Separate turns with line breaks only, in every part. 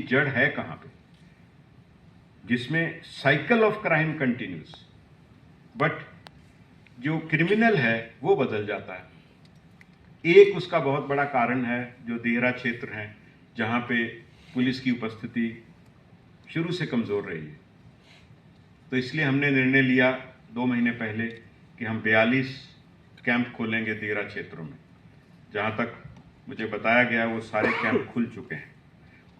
जड़ है कहाँ पे, जिसमें cycle of crime continuous, but जो क्रिमिनल है वो बदल जाता है। एक उसका बहुत बड़ा कारण है जो देहरा क्षेत्र है, जहाँ पे पुलिस की उपस्थिति शुरू से कमज़ोर रही है। तो इसलिए हमने निर्णय लिया 2 महीने पहले कि हम 42 कैंप खोलेंगे देहरा क्षेत्रों में। जहाँ तक मुझे बताया गया वो सारे कैंप खुल चुके हैं,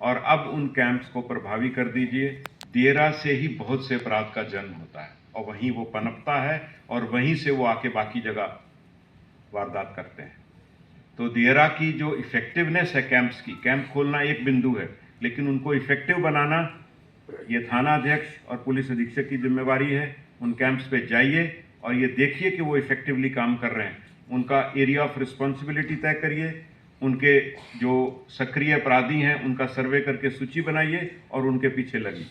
और अब उन कैंप्स को प्रभावी कर दीजिए। देहरा से ही बहुत से अपराध का जन्म होता है और वहीं वो पनपता है और वहीं से वो आके बाकी जगह वारदात करते हैं। तो देहरा की जो इफेक्टिवनेस है कैंप्स की, कैंप खोलना एक बिंदु है, लेकिन उनको इफेक्टिव बनाना ये थाना अध्यक्ष और पुलिस अधीक्षक की जिम्मेवारी है। उन कैंप्स पे जाइए और ये देखिए कि वो इफेक्टिवली काम कर रहे हैं। उनका एरिया ऑफ रिस्पॉन्सिबिलिटी तय करिए, उनके जो सक्रिय अपराधी हैं उनका सर्वे करके सूची बनाइए और उनके पीछे लगिए।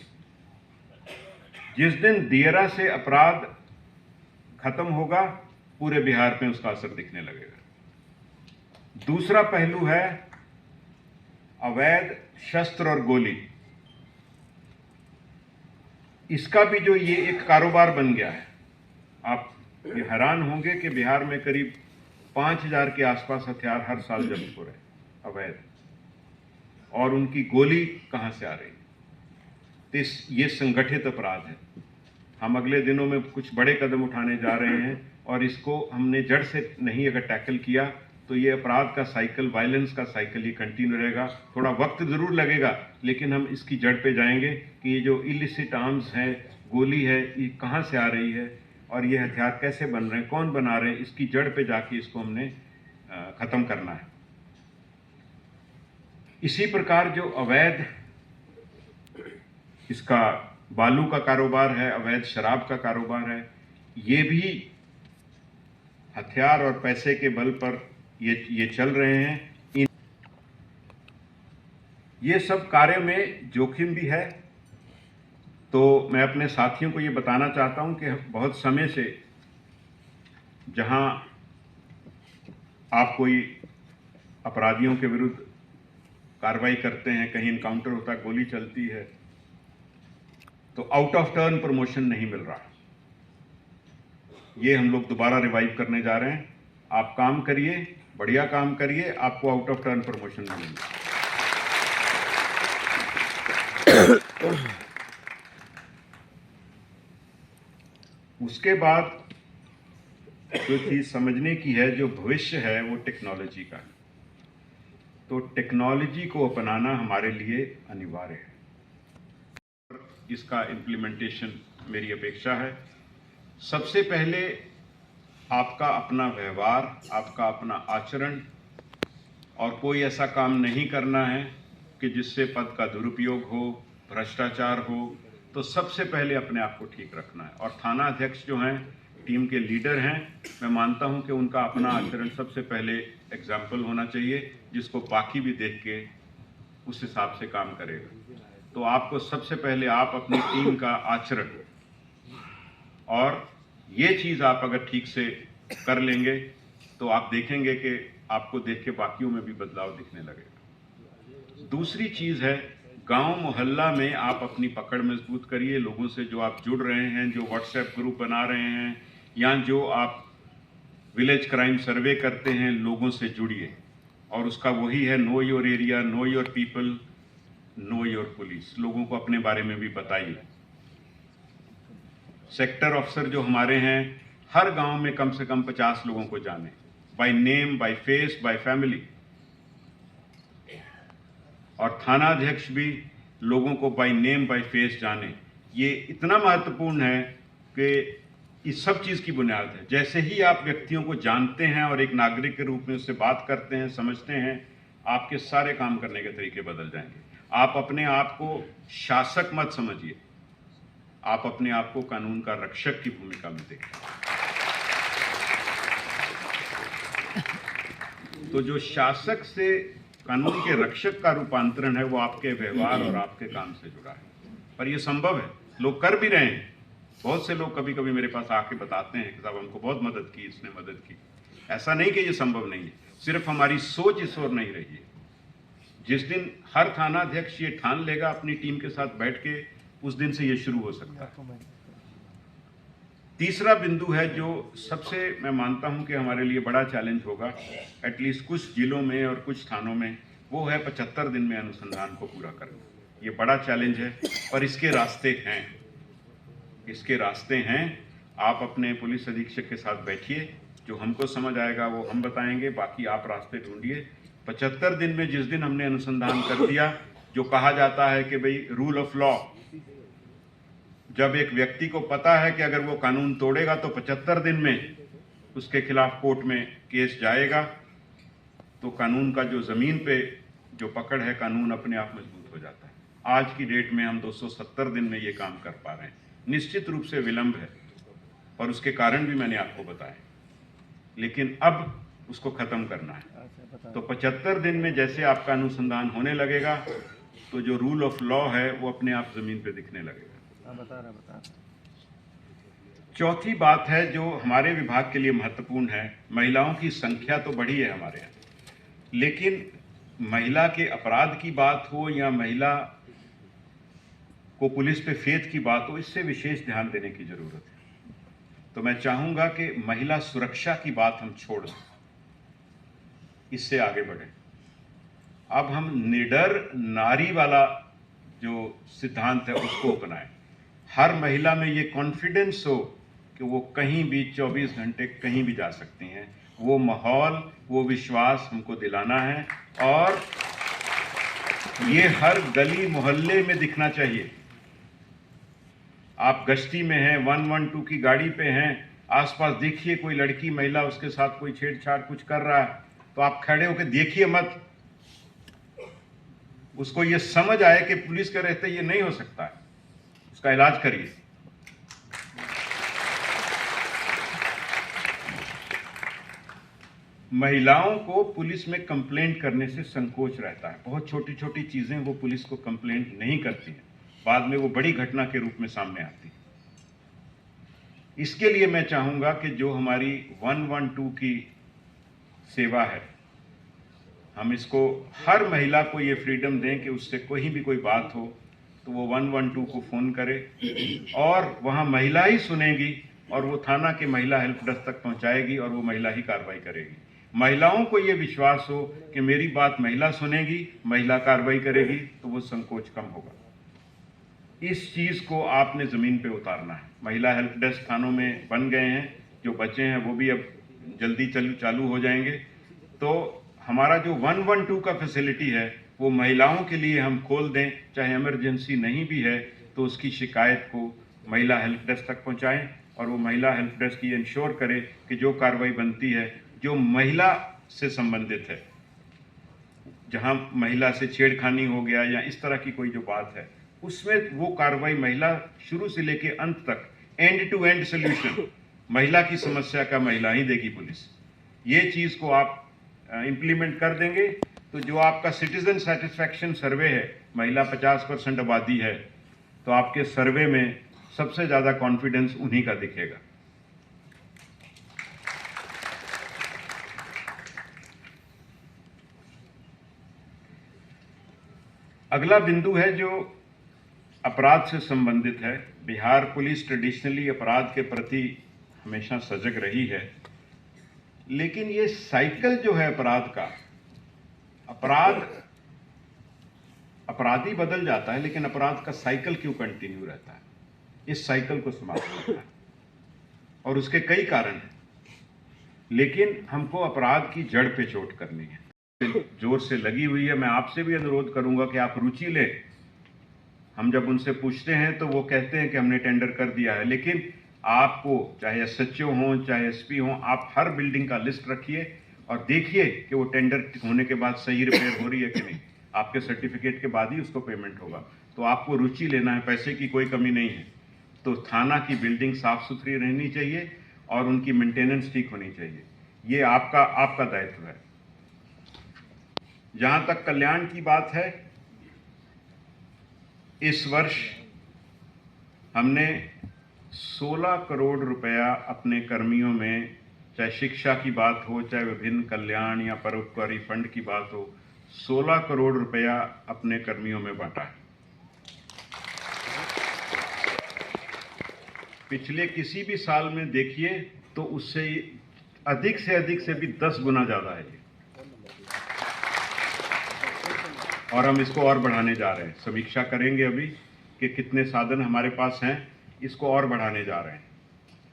जिस दिन देहरा से अपराध खत्म होगा, पूरे बिहार में उसका असर दिखने लगेगा। दूसरा पहलू है अवैध शस्त्र और गोली। इसका भी जो ये एक कारोबार बन गया है, आप ये हैरान होंगे कि बिहार में करीब 5000 के आसपास हथियार हर साल जब्त हो रहे हैं अवैध, और उनकी गोली कहाँ से आ रही है। तो ये संगठित अपराध है। हम अगले दिनों में कुछ बड़े कदम उठाने जा रहे हैं, और इसको हमने जड़ से नहीं अगर टैकल किया तो ये अपराध का साइकिल, वायलेंस का साइकिल ये कंटिन्यू रहेगा। थोड़ा वक्त ज़रूर लगेगा, लेकिन हम इसकी जड़ पे जाएंगे कि ये जो इलिसिट आर्म्स हैं, गोली है, ये कहाँ से आ रही है और ये हथियार कैसे बन रहे हैं, कौन बना रहे हैं, इसकी जड़ पे जाके इसको हमने ख़त्म करना है। इसी प्रकार जो अवैध इसका बालू का कारोबार है, अवैध शराब का कारोबार है, ये भी हथियार और पैसे के बल पर ये चल रहे हैं। ये सब कार्य में जोखिम भी है। तो मैं अपने साथियों को ये बताना चाहता हूं कि बहुत समय से जहां आप कोई अपराधियों के विरुद्ध कार्रवाई करते हैं, कहीं इनकाउंटर होता है, गोली चलती है, तो आउट ऑफ टर्न प्रमोशन नहीं मिल रहा। ये हम लोग दोबारा रिवाइव करने जा रहे हैं। आप काम करिए, बढ़िया काम करिए, आपको आउट ऑफ टर्न प्रमोशन मिलेंगे। उसके बाद जो चीज़ समझने की है, जो भविष्य है, वो टेक्नोलॉजी का है। तो टेक्नोलॉजी को अपनाना हमारे लिए अनिवार्य है। इसका इम्प्लीमेंटेशन मेरी अपेक्षा है। सबसे पहले आपका अपना व्यवहार, आपका अपना आचरण, और कोई ऐसा काम नहीं करना है कि जिससे पद का दुरुपयोग हो, भ्रष्टाचार हो। तो सबसे पहले अपने आप को ठीक रखना है। और थाना अध्यक्ष जो हैं, टीम के लीडर हैं, मैं मानता हूं कि उनका अपना आचरण सबसे पहले एग्जाम्पल होना चाहिए, जिसको बाकी भी देख के उस हिसाब से काम करेगा। तो आपको सबसे पहले आप अपनी टीम का आचरण, और ये चीज़ आप अगर ठीक से कर लेंगे तो आप देखेंगे कि आपको देख के बाकियों में भी बदलाव दिखने लगेगा। दूसरी चीज़ है, गांव मोहल्ला में आप अपनी पकड़ मजबूत करिए। लोगों से जो आप जुड़ रहे हैं, जो व्हाट्सएप ग्रुप बना रहे हैं, या जो आप विलेज क्राइम सर्वे करते हैं, लोगों से जुड़िए। और उसका वही है, know your area, know your people, know your police. लोगों को अपने बारे में भी बताइए। सेक्टर अफसर जो हमारे हैं, हर गांव में कम से कम 50 लोगों को जाने, by name, by face, by family. और थाना अध्यक्ष भी लोगों को बाय नेम, बाय फेस जाने। ये इतना महत्वपूर्ण है कि इस सब चीज़ की बुनियाद है। जैसे ही आप व्यक्तियों को जानते हैं और एक नागरिक के रूप में उससे बात करते हैं, समझते हैं, आपके सारे काम करने के तरीके बदल जाएंगे। आप अपने आप को शासक मत समझिए, आप अपने आप को कानून का रक्षक की भूमिका में देखें। तो जो शासक से कानून के रक्षक का रूपांतरण है, वो आपके व्यवहार और आपके काम से जुड़ा है। पर ये संभव है, लोग कर भी रहे हैं। बहुत से लोग कभी कभी मेरे पास आके बताते हैं कि साहब हमको बहुत मदद की, इसने मदद की। ऐसा नहीं कि ये संभव नहीं है, सिर्फ हमारी सोच इस ओर नहीं रही है। जिस दिन हर थाना अध्यक्ष ये ठान लेगा अपनी टीम के साथ बैठ के, उस दिन से ये शुरू हो सकता है। तीसरा बिंदु है जो सबसे मैं मानता हूं कि हमारे लिए बड़ा चैलेंज होगा, एटलीस्ट कुछ जिलों में और कुछ थानों में, वो है 75 दिन में अनुसंधान को पूरा करना। ये बड़ा चैलेंज है, पर इसके रास्ते हैं, इसके रास्ते हैं। आप अपने पुलिस अधीक्षक के साथ बैठिए, जो हमको समझ आएगा वो हम बताएंगे, बाकी आप रास्ते ढूंढिए। 75 दिन में जिस दिन हमने अनुसंधान कर दिया, जो कहा जाता है कि भाई रूल ऑफ लॉ, जब एक व्यक्ति को पता है कि अगर वो कानून तोड़ेगा तो 75 दिन में उसके खिलाफ कोर्ट में केस जाएगा, तो कानून का जो ज़मीन पे जो पकड़ है, कानून अपने आप मजबूत हो जाता है। आज की डेट में हम 270 दिन में ये काम कर पा रहे हैं। निश्चित रूप से विलंब है और उसके कारण भी मैंने आपको बताए, लेकिन अब उसको ख़त्म करना है। तो 75 दिन में जैसे आपका अनुसंधान होने लगेगा, तो जो रूल ऑफ लॉ है वो अपने आप ज़मीन पे दिखने लगेगा। बता। चौथी बात है जो हमारे विभाग के लिए महत्वपूर्ण है, महिलाओं की संख्या तो बढ़ी है हमारे यहाँ, लेकिन महिला के अपराध की बात हो या महिला को पुलिस पे फेथ की बात हो, इससे विशेष ध्यान देने की जरूरत है। तो मैं चाहूंगा कि महिला सुरक्षा की बात हम छोड़ दें, इससे आगे बढ़ें। अब हम निडर नारी वाला जो सिद्धांत है उसको अपनाएं। हर महिला में ये कॉन्फिडेंस हो कि वो कहीं भी 24 घंटे कहीं भी जा सकती हैं। वो माहौल, वो विश्वास हमको दिलाना है, और ये हर गली मोहल्ले में दिखना चाहिए। आप गश्ती में हैं, 112 की गाड़ी पे हैं, आसपास देखिए कोई लड़की महिला, उसके साथ कोई छेड़छाड़ कुछ कर रहा है, तो आप खड़े होकर देखिए मत, उसको ये समझ आए कि पुलिस के रहते ये नहीं हो सकता है, उसका इलाज करिए। महिलाओं को पुलिस में कंप्लेंट करने से संकोच रहता है। बहुत छोटी छोटी चीजें वो पुलिस को कंप्लेंट नहीं करती हैं, बाद में वो बड़ी घटना के रूप में सामने आती है। इसके लिए मैं चाहूंगा कि जो हमारी 112 की सेवा है, हम इसको हर महिला को ये फ्रीडम दें कि उससे कोई भी कोई बात हो तो वो 112 को फ़ोन करे, और वहाँ महिला ही सुनेगी और वो थाना के महिला हेल्प डेस्क तक पहुँचाएगी और वो महिला ही कार्रवाई करेगी। महिलाओं को ये विश्वास हो कि मेरी बात महिला सुनेगी, महिला कार्रवाई करेगी, तो वो संकोच कम होगा। इस चीज़ को आपने ज़मीन पे उतारना है। महिला हेल्प डेस्क थानों में बन गए हैं, जो बचे हैं वो भी अब जल्दी चालू हो जाएंगे। तो हमारा जो 112 का फैसिलिटी है वो महिलाओं के लिए हम खोल दें, चाहे इमरजेंसी नहीं भी है तो उसकी शिकायत को महिला हेल्प डेस्क तक पहुंचाएं, और वो महिला हेल्प डेस्क ये इंश्योर करे कि जो कार्रवाई बनती है जो महिला से संबंधित है, जहां महिला से छेड़खानी हो गया या इस तरह की कोई जो बात है, उसमें वो कार्रवाई महिला शुरू से लेके अंत तक, एंड टू एंड सोल्यूशन महिला की समस्या का महिला ही देगी पुलिस। ये चीज़ को आप इम्प्लीमेंट कर देंगे तो जो आपका सिटीजन सेटिस्फैक्शन सर्वे है, महिला 50% आबादी है, तो आपके सर्वे में सबसे ज़्यादा कॉन्फिडेंस उन्हीं का दिखेगा। अगला बिंदु है जो अपराध से संबंधित है। बिहार पुलिस ट्रेडिशनली अपराध के प्रति हमेशा सजग रही है, लेकिन ये साइकिल जो है अपराध का, अपराधी बदल जाता है लेकिन अपराध का साइकिल क्यों कंटिन्यू रहता है? इस साइकिल को समाप्त करना है, और उसके कई कारण हैं, लेकिन हमको अपराध की जड़ पे चोट करनी है, जोर से लगी हुई है। मैं आपसे भी अनुरोध करूंगा कि आप रुचि लें। हम जब उनसे पूछते हैं तो वो कहते हैं कि हमने टेंडर कर दिया है, लेकिन आपको चाहे एसएचओ हो चाहे एसपी हो, आप हर बिल्डिंग का लिस्ट रखिए और देखिए कि वो टेंडर होने के बाद सही रिपेयर हो रही है कि नहीं। आपके सर्टिफिकेट के बाद ही उसको पेमेंट होगा। तो आपको रुचि लेना है, पैसे की कोई कमी नहीं है। तो थाना की बिल्डिंग साफ सुथरी रहनी चाहिए और उनकी मेंटेनेंस ठीक होनी चाहिए। ये आपका दायित्व है। जहां तक कल्याण की बात है, इस वर्ष हमने 16 करोड़ रुपया अपने कर्मियों में, चाहे शिक्षा की बात हो चाहे विभिन्न कल्याण या परोपकारी फंड की बात हो, 16 करोड़ रुपया अपने कर्मियों में बांटा है। पिछले किसी भी साल में देखिए तो उससे अधिक से भी 10 गुना ज़्यादा है ये, और हम इसको और बढ़ाने जा रहे हैं। समीक्षा करेंगे अभी कि कितने साधन हमारे पास हैं, इसको और बढ़ाने जा रहे हैं।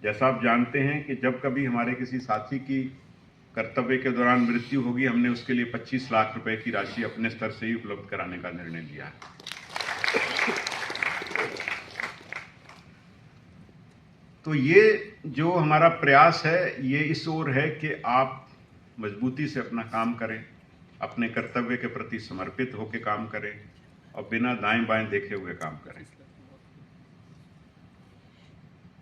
जैसा आप जानते हैं कि जब कभी हमारे किसी साथी की कर्तव्य के दौरान मृत्यु होगी, हमने उसके लिए 25 लाख रुपए की राशि अपने स्तर से ही उपलब्ध कराने का निर्णय लिया है। तो ये जो हमारा प्रयास है ये इस ओर है कि आप मजबूती से अपना काम करें, अपने कर्तव्य के प्रति समर्पित होकर काम करें और बिना दाएं बाएं देखे हुए काम करें।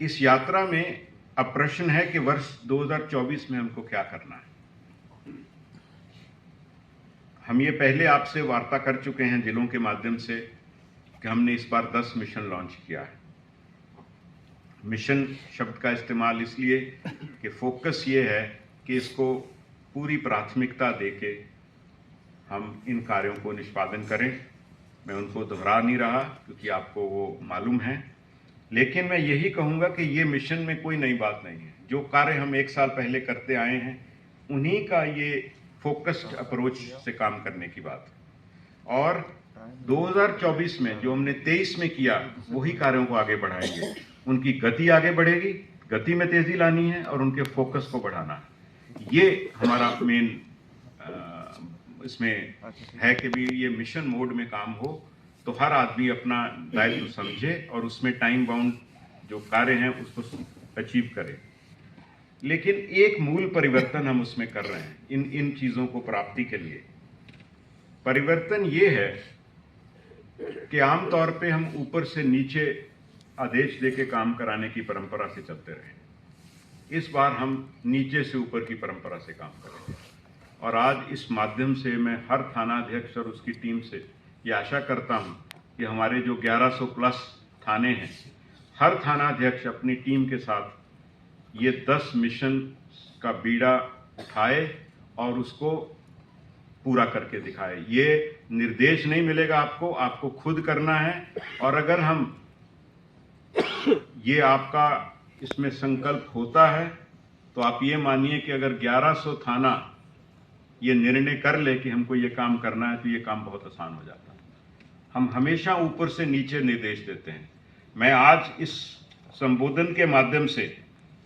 इस यात्रा में अब प्रश्न है कि वर्ष 2024 में हमको क्या करना है। हम ये पहले आपसे वार्ता कर चुके हैं जिलों के माध्यम से कि हमने इस बार 10 मिशन लॉन्च किया है। मिशन शब्द का इस्तेमाल इसलिए कि फोकस ये है कि इसको पूरी प्राथमिकता देके हम इन कार्यों को निष्पादन करें। मैं उनको दोहरा नहीं रहा क्योंकि आपको वो मालूम है, लेकिन मैं यही कहूँगा कि ये मिशन में कोई नई बात नहीं है। जो कार्य हम 1 साल पहले करते आए हैं उन्हीं का ये फोकस्ड अप्रोच से काम करने की बात है। और 2024 में जो हमने 23 में किया वही कार्यों को आगे बढ़ाएंगे। उनकी गति आगे बढ़ेगी, गति में तेजी लानी है और उनके फोकस को बढ़ाना है। ये हमारा मेन इसमें है कि भी ये मिशन मोड में काम हो तो हर आदमी अपना दायित्व समझे और उसमें टाइम बाउंड जो कार्य हैं उसको अचीव करे। लेकिन एक मूल परिवर्तन हम उसमें कर रहे हैं इन चीज़ों को प्राप्ति के लिए। परिवर्तन ये है कि आमतौर पे हम ऊपर से नीचे आदेश देके काम कराने की परंपरा से चलते रहे। इस बार हम नीचे से ऊपर की परंपरा से काम करेंगे और आज इस माध्यम से मैं हर थानाध्यक्ष और उसकी टीम से ये आशा करता हूं कि हमारे जो 1100 प्लस थाने हैं, हर थानाध्यक्ष अपनी टीम के साथ ये 10 मिशन का बीड़ा उठाए और उसको पूरा करके दिखाए। ये निर्देश नहीं मिलेगा आपको खुद करना है। और अगर हम ये आपका इसमें संकल्प होता है तो आप ये मानिए कि अगर 1100 थाना ये निर्णय कर ले कि हमको ये काम करना है तो ये काम बहुत आसान हो जाता है। हम हमेशा ऊपर से नीचे निर्देश देते हैं। मैं आज इस संबोधन के माध्यम से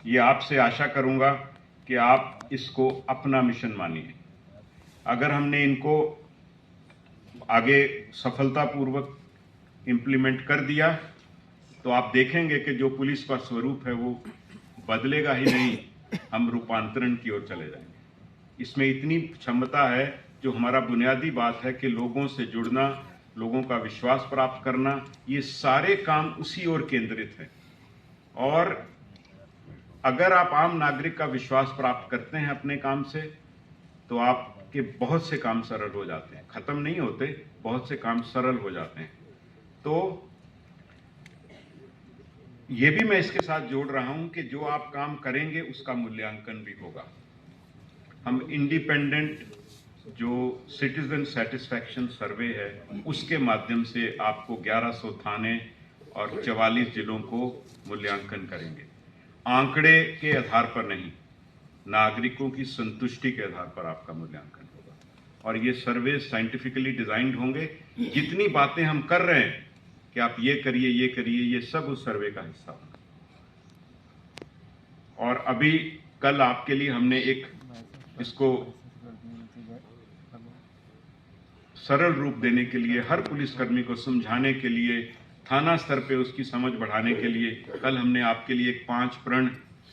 ये आपसे आशा करूंगा कि आप इसको अपना मिशन मानिए। अगर हमने इनको आगे सफलतापूर्वक इम्प्लीमेंट कर दिया तो आप देखेंगे कि जो पुलिस का स्वरूप है वो बदलेगा ही नहीं, हम रूपांतरण की ओर चले जाएंगे। इसमें इतनी क्षमता है, जो हमारा बुनियादी बात है कि लोगों से जुड़ना, लोगों का विश्वास प्राप्त करना, ये सारे काम उसी ओर केंद्रित हैं। और अगर आप आम नागरिक का विश्वास प्राप्त करते हैं अपने काम से तो आपके बहुत से काम सरल हो जाते हैं। खत्म नहीं होते, बहुत से काम सरल हो जाते हैं। तो ये भी मैं इसके साथ जोड़ रहा हूं कि जो आप काम करेंगे उसका मूल्यांकन भी होगा। हम इंडिपेंडेंट जो सिटीजन सेटिस्फैक्शन सर्वे है उसके माध्यम से आपको 1100 थाने और 44 जिलों को मूल्यांकन करेंगे। आंकड़े के आधार पर नहीं, नागरिकों की संतुष्टि के आधार पर आपका मूल्यांकन होगा। और ये सर्वे साइंटिफिकली डिजाइंड होंगे। जितनी बातें हम कर रहे हैं कि आप ये करिए, ये सब उस सर्वे का हिस्सा होगा। और अभी कल आपके लिए हमने एक इसको सरल रूप देने के लिए, हर पुलिसकर्मी को समझाने के लिए, थाना स्तर पे उसकी समझ बढ़ाने के लिए कल हमने आपके लिए एक 5 प्रण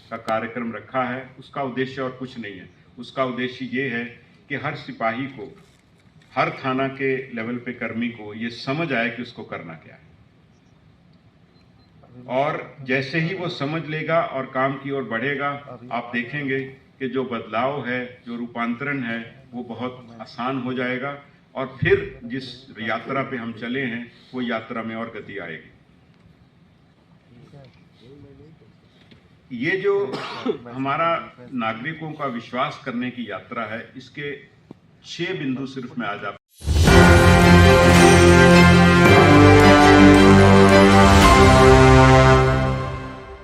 का कार्यक्रम रखा है। उसका उद्देश्य और कुछ नहीं है। उसका उद्देश्य ये है कि हर सिपाही को, हर थाना के लेवल पे कर्मी को ये समझ आए कि उसको करना क्या है। और जैसे ही वो समझ लेगा और काम की ओर बढ़ेगा, आप देखेंगे कि जो बदलाव है, जो रूपांतरण है, वो बहुत आसान हो जाएगा। और फिर जिस यात्रा पे हम चले हैं वो यात्रा में और गति आएगी। ये जो हमारा नागरिकों का विश्वास करने की यात्रा है, इसके 6 बिंदु सिर्फ मैं आज आप